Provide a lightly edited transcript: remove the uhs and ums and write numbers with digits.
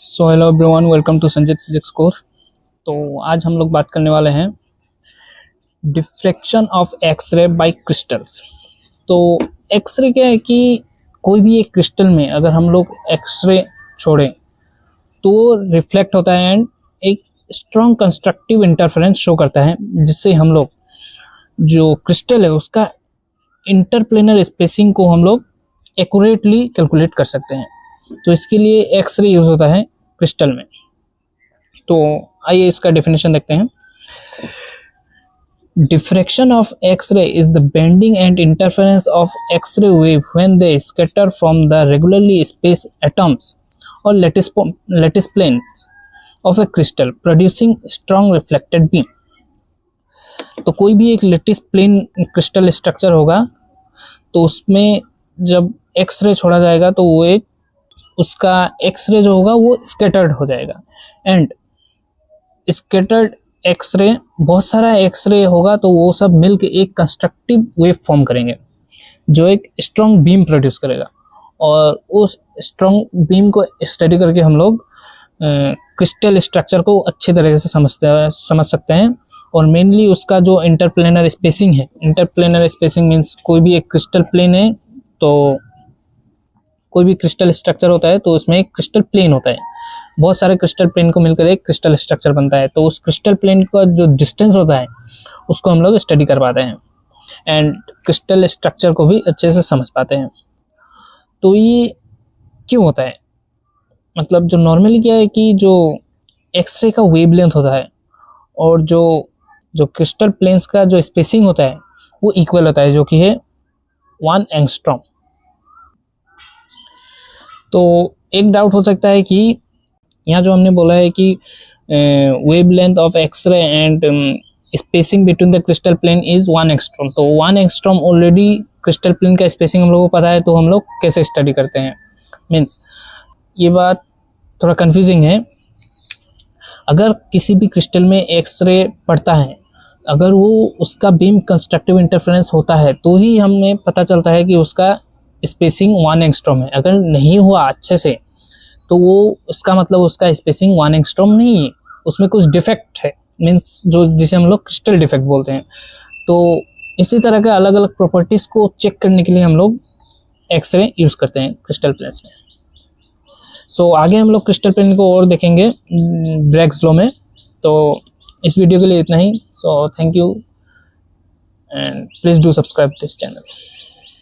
So hello everyone, welcome to Sanjeet physics course. तो आज हम लोग बात करने वाले हैं diffraction of X ray by crystals. तो एक्सरे क्या है कि कोई भी एक क्रिस्टल में अगर हम लोग एक्सरे छोड़ें तो रिफ्लेक्ट होता है एंड एक स्ट्रॉन्ग कंस्ट्रक्टिव इंटरफेरेंस शो करता है, जिससे हम लोग जो क्रिस्टल है उसका इंटरप्लेनर स्पेसिंग को हम लोग एक्यूरेटली कैलकुलेट कर सकते हैं। तो इसके लिए एक्सरे यूज होता है क्रिस्टल में। तो आइए इसका डेफिनेशन देखते हैं। Diffraction of X-ray is the bending and interference of X-ray wave when they scatter from the regularly spaced atoms और lattice planes of a crystal producing strong reflected beam. तो कोई भी एक लैटिस प्लेन क्रिस्टल स्ट्रक्चर होगा तो उसमें जब x ray छोड़ा जाएगा तो वो एक उसका एक्सरे जो होगा वो स्कैटर्ड हो जाएगा एंड स्कैटर्ड एक्सरे, बहुत सारा एक्सरे होगा तो वो सब मिलके एक कंस्ट्रक्टिव वेव फॉर्म करेंगे जो एक स्ट्रॉन्ग बीम प्रोड्यूस करेगा। और उस स्ट्रॉन्ग बीम को स्टडी करके हम लोग क्रिस्टल स्ट्रक्चर को अच्छे तरीके से समझ सकते हैं। और मेनली उसका जो इंटरप्लेनर स्पेसिंग है, इंटरप्लेनर स्पेसिंग मीन्स कोई भी एक क्रिस्टल प्लेन है तो कोई भी क्रिस्टल स्ट्रक्चर होता है तो उसमें एक क्रिस्टल प्लेन होता है, बहुत सारे क्रिस्टल प्लेन को मिलकर एक क्रिस्टल स्ट्रक्चर बनता है। तो उस क्रिस्टल प्लेन का जो डिस्टेंस होता है उसको हम लोग स्टडी कर पाते हैं एंड क्रिस्टल स्ट्रक्चर को भी अच्छे से समझ पाते हैं। तो ये क्यों होता है, मतलब जो नॉर्मली क्या है कि जो एक्सरे का वेवलेंथ होता है और जो क्रिस्टल प्लेन्स का जो स्पेसिंग होता है वो इक्वल होता है, जो कि है 1 एंगस्ट्रॉम। तो एक डाउट हो सकता है कि यहाँ जो हमने बोला है कि wavelength of X ray and spacing between the crystal plane is 1 angstrom, तो 1 एंगस्ट्रॉम ऑलरेडी क्रिस्टल प्लेन का स्पेसिंग हम लोगों को पता है, तो हम लोग कैसे स्टडी करते हैं। मीन्स ये बात थोड़ा कंफ्यूजिंग है। अगर किसी भी क्रिस्टल में एक्सरे पड़ता है, अगर वो उसका बीम कंस्ट्रक्टिव इंटरफेरेंस होता है तो ही हमें पता चलता है कि उसका स्पेसिंग 1 एंगस्ट्रॉम है। अगर नहीं हुआ अच्छे से तो वो उसका मतलब उसका स्पेसिंग 1 एंगस्ट्रॉम नहीं है, उसमें कुछ डिफेक्ट है, मीन्स जो जिसे हम लोग क्रिस्टल डिफेक्ट बोलते हैं। तो इसी तरह के अलग अलग प्रॉपर्टीज़ को चेक करने के लिए हम लोग एक्सरे यूज़ करते हैं क्रिस्टल प्लेन्स में। सो आगे हम लोग क्रिस्टल प्लेन को और देखेंगे ब्रैग्स लॉ में। तो इस वीडियो के लिए इतना ही। So thank you and please do subscribe this channel.